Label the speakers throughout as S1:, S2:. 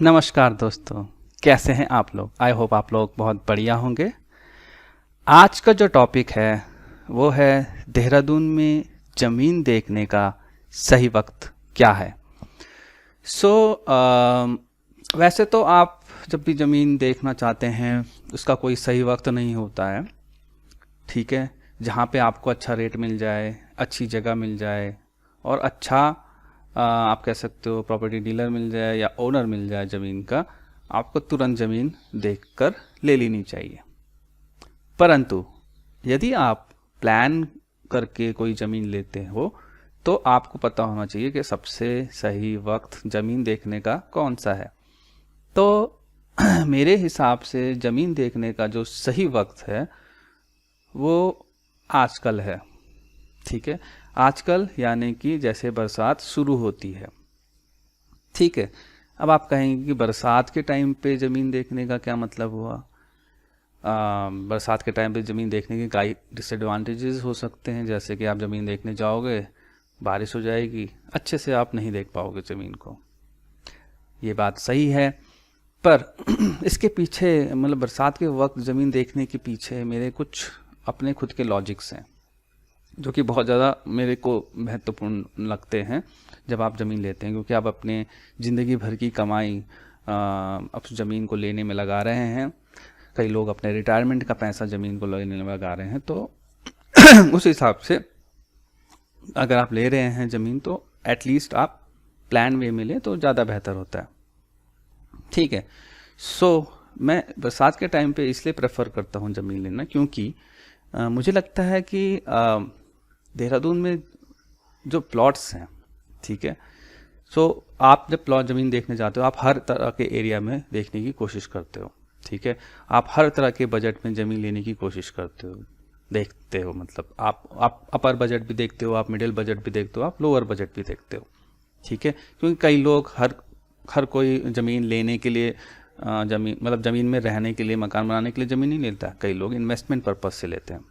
S1: नमस्कार दोस्तों, कैसे हैं आप लोग। आई होप आप लोग बहुत बढ़िया होंगे। आज का जो टॉपिक है वो है देहरादून में ज़मीन देखने का सही वक्त क्या है। वैसे तो आप जब भी ज़मीन देखना चाहते हैं उसका कोई सही वक्त नहीं होता है, ठीक है। जहाँ पे आपको अच्छा रेट मिल जाए, अच्छी जगह मिल जाए और अच्छा आप कह सकते हो प्रॉपर्टी डीलर मिल जाए या ओनर मिल जाए ज़मीन का, आपको तुरंत ज़मीन देखकर ले लेनी चाहिए। परंतु यदि आप प्लान करके कोई ज़मीन लेते हो तो आपको पता होना चाहिए कि सबसे सही वक्त ज़मीन देखने का कौन सा है। तो मेरे हिसाब से ज़मीन देखने का जो सही वक्त है वो आजकल है, ठीक है। आजकल यानी कि जैसे बरसात शुरू होती है, ठीक है। अब आप कहेंगे कि बरसात के टाइम पे ज़मीन देखने का क्या मतलब हुआ। बरसात के टाइम पे ज़मीन देखने के कई डिसएडवांटेजेस हो सकते हैं, जैसे कि आप ज़मीन देखने जाओगे, बारिश हो जाएगी, अच्छे से आप नहीं देख पाओगे ज़मीन को। ये बात सही है, पर इसके पीछे मतलब बरसात के वक्त ज़मीन देखने के पीछे मेरे कुछ अपने खुद के लॉजिक्स हैं जो कि बहुत ज़्यादा मेरे को महत्वपूर्ण लगते हैं जब आप ज़मीन लेते हैं, क्योंकि आप अपने ज़िंदगी भर की कमाई अब ज़मीन को लेने में लगा रहे हैं। कई लोग अपने रिटायरमेंट का पैसा ज़मीन को लेने में लगा रहे हैं। तो उस हिसाब से अगर आप ले रहे हैं ज़मीन तो एटलीस्ट आप प्लान वे में लें तो ज़्यादा बेहतर होता है, ठीक है। मैं बरसात के टाइम पे इसलिए प्रेफर करता हूँ ज़मीन लेना, क्योंकि मुझे लगता है कि देहरादून में जो प्लॉट्स हैं, ठीक है। आप जब प्लॉट ज़मीन देखने जाते हो आप हर तरह के एरिया में देखने की कोशिश करते हो, ठीक है। आप हर तरह के बजट में ज़मीन लेने की कोशिश करते हो, देखते हो, मतलब आप अपर बजट भी देखते हो, आप मिडिल बजट भी देखते हो, आप लोअर बजट भी देखते हो, ठीक है। क्योंकि कई लोग हर कोई ज़मीन लेने के लिए ज़मीन मतलब ज़मीन में रहने के लिए, मकान बनाने के लिए ज़मीन नहीं लेता। कई लोग इन्वेस्टमेंट पर्पज़ से लेते हैं।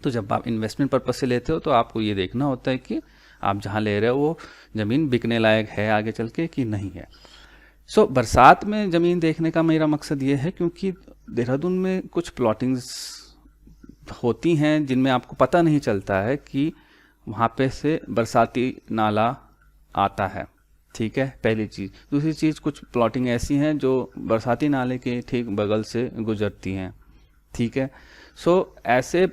S1: तो जब आप इन्वेस्टमेंट पर्पज़ से लेते हो तो आपको ये देखना होता है कि आप जहाँ ले रहे हो वो ज़मीन बिकने लायक है आगे चल के कि नहीं है। बरसात में ज़मीन देखने का मेरा मकसद ये है क्योंकि देहरादून में कुछ प्लॉटिंग्स होती हैं जिनमें आपको पता नहीं चलता है कि वहाँ पे से बरसाती नाला आता है, ठीक है, पहली चीज़। दूसरी चीज़, कुछ प्लॉटिंग ऐसी हैं जो बरसाती नाले के ठीक बगल से गुजरती हैं, ठीक है। ऐसे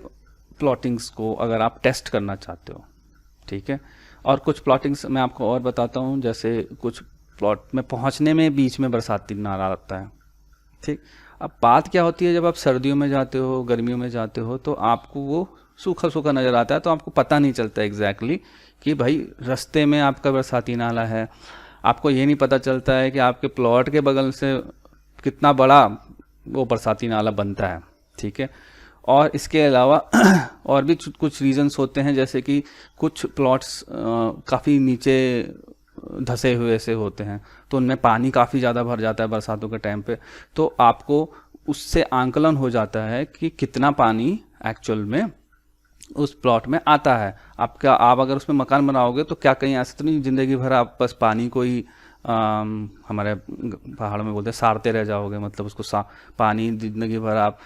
S1: प्लॉटिंग्स को अगर आप टेस्ट करना चाहते हो, ठीक है। और कुछ प्लॉटिंग्स मैं आपको और बताता हूँ, जैसे कुछ प्लॉट में पहुँचने में बीच में बरसाती नाला आता है, ठीक। अब बात क्या होती है, जब आप सर्दियों में जाते हो, गर्मियों में जाते हो तो आपको वो सूखा सूखा नज़र आता है, तो आपको पता नहीं चलता एग्जैक्टली कि भाई रास्ते में आपका बरसाती नाला है। आपको ये नहीं पता चलता है कि आपके प्लॉट के बगल से कितना बड़ा वो बरसाती नाला बनता है, ठीक है। और इसके अलावा और भी कुछ रीजंस होते हैं, जैसे कि कुछ प्लॉट्स काफ़ी नीचे धसे हुए से होते हैं, तो उनमें पानी काफ़ी ज़्यादा भर जाता है बरसातों के टाइम पे। तो आपको उससे आंकलन हो जाता है कि कितना पानी एक्चुअल में उस प्लॉट में आता है। आप अगर उसमें मकान बनाओगे तो क्या कहीं ऐसा तो नहीं ज़िंदगी भर आप बस पानी को ही हमारे पहाड़ों में बोलते हैं सारते रह जाओगे, मतलब उसको पानी ज़िंदगी भर आप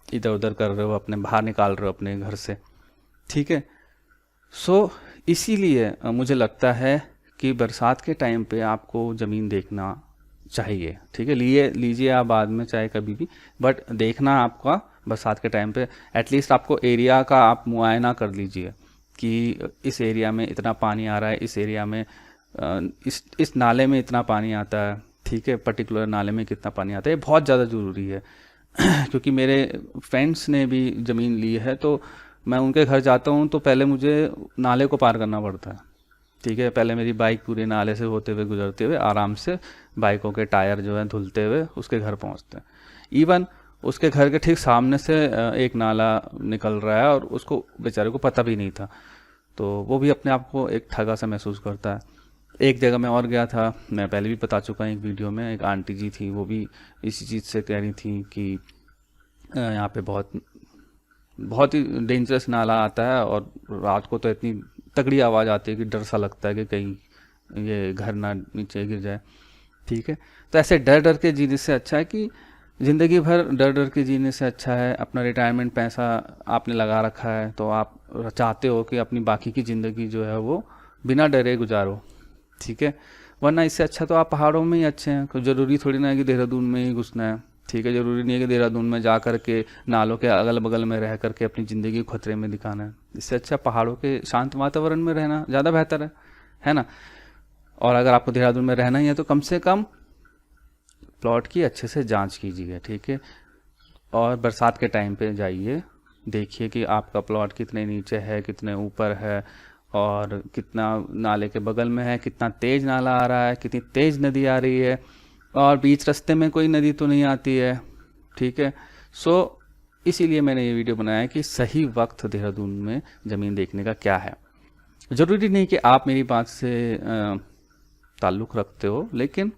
S1: इधर उधर कर रहे हो, अपने बाहर निकाल रहे हो अपने घर से, ठीक है। इसीलिए मुझे लगता है कि बरसात के टाइम पे आपको ज़मीन देखना चाहिए, ठीक है। लीजिए आप बाद में चाहे कभी भी, बट देखना आपका बरसात के टाइम पे। एटलीस्ट आपको एरिया का आप मुआयना कर लीजिए कि इस एरिया में इतना पानी आ रहा है, इस एरिया में इस नाले में इतना पानी आता है, ठीक है, पर्टिकुलर नाले में कितना पानी आता है। ये बहुत ज़्यादा ज़रूरी है क्योंकि मेरे फ्रेंड्स ने भी ज़मीन ली है, तो मैं उनके घर जाता हूँ तो पहले मुझे नाले को पार करना पड़ता है, ठीक है। पहले मेरी बाइक पूरे नाले से होते हुए गुजरते हुए आराम से बाइकों के टायर जो है धुलते हुए उसके घर पहुँचते हैं। इवन उसके घर के ठीक सामने से एक नाला निकल रहा है और उसको बेचारे को पता भी नहीं था, तो वो भी अपने आप को एक ठगा सा महसूस करता है। एक जगह मैं और गया था, मैं पहले भी बता चुका हूँ एक वीडियो में, एक आंटी जी थी, वो भी इसी चीज़ से कह रही थी कि यहाँ पे बहुत ही डेंजरस नाला आता है और रात को तो इतनी तगड़ी आवाज़ आती है कि डर सा लगता है कि कहीं ये घर ना नीचे गिर जाए। ठीक है। तो ऐसे डर डर के जीने से अच्छा है कि ज़िंदगी भर डर डर के जीने से अच्छा है अपना रिटायरमेंट पैसा आपने लगा रखा है, तो आप चाहते हो कि अपनी बाकी की ज़िंदगी जो है वो बिना डरे गुजारो, ठीक है। वरना इससे अच्छा तो आप पहाड़ों में ही अच्छे हैं। कोई ज़रूरी थोड़ी ना है कि देहरादून में ही घुसना है, ठीक है। ज़रूरी नहीं है कि देहरादून में जा कर के नालों के अगल बगल में रह करके अपनी ज़िंदगी को खतरे में दिखाना है। इससे अच्छा पहाड़ों के शांत वातावरण में रहना ज़्यादा बेहतर है ना। और अगर आपको देहरादून में रहना ही है तो कम से कम प्लॉट की अच्छे से जांच कीजिए, ठीक है। और बरसात के टाइम पे जाइए, देखिए कि आपका प्लॉट कितने नीचे है, कितने ऊपर है, और कितना नाले के बगल में है, कितना तेज नाला आ रहा है, कितनी तेज नदी आ रही है, और बीच रास्ते में कोई नदी तो नहीं आती है, ठीक है। सो इसीलिए मैंने ये वीडियो बनाया है कि सही वक्त देहरादून में ज़मीन देखने का क्या है। ज़रूरी नहीं कि आप मेरी बात से ताल्लुक़ रखते हो, लेकिन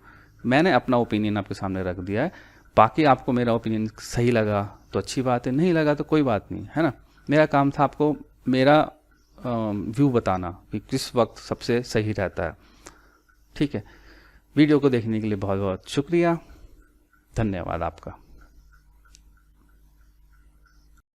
S1: मैंने अपना ओपिनियन आपके सामने रख दिया है। बाकी आपको मेरा ओपिनियन सही लगा तो अच्छी बात है, नहीं लगा तो कोई बात नहीं, है ना। मेरा काम था आपको मेरा व्यू बताना कि किस वक्त सबसे सही रहता है, ठीक है। वीडियो को देखने के लिए बहुत बहुत शुक्रिया, धन्यवाद आपका।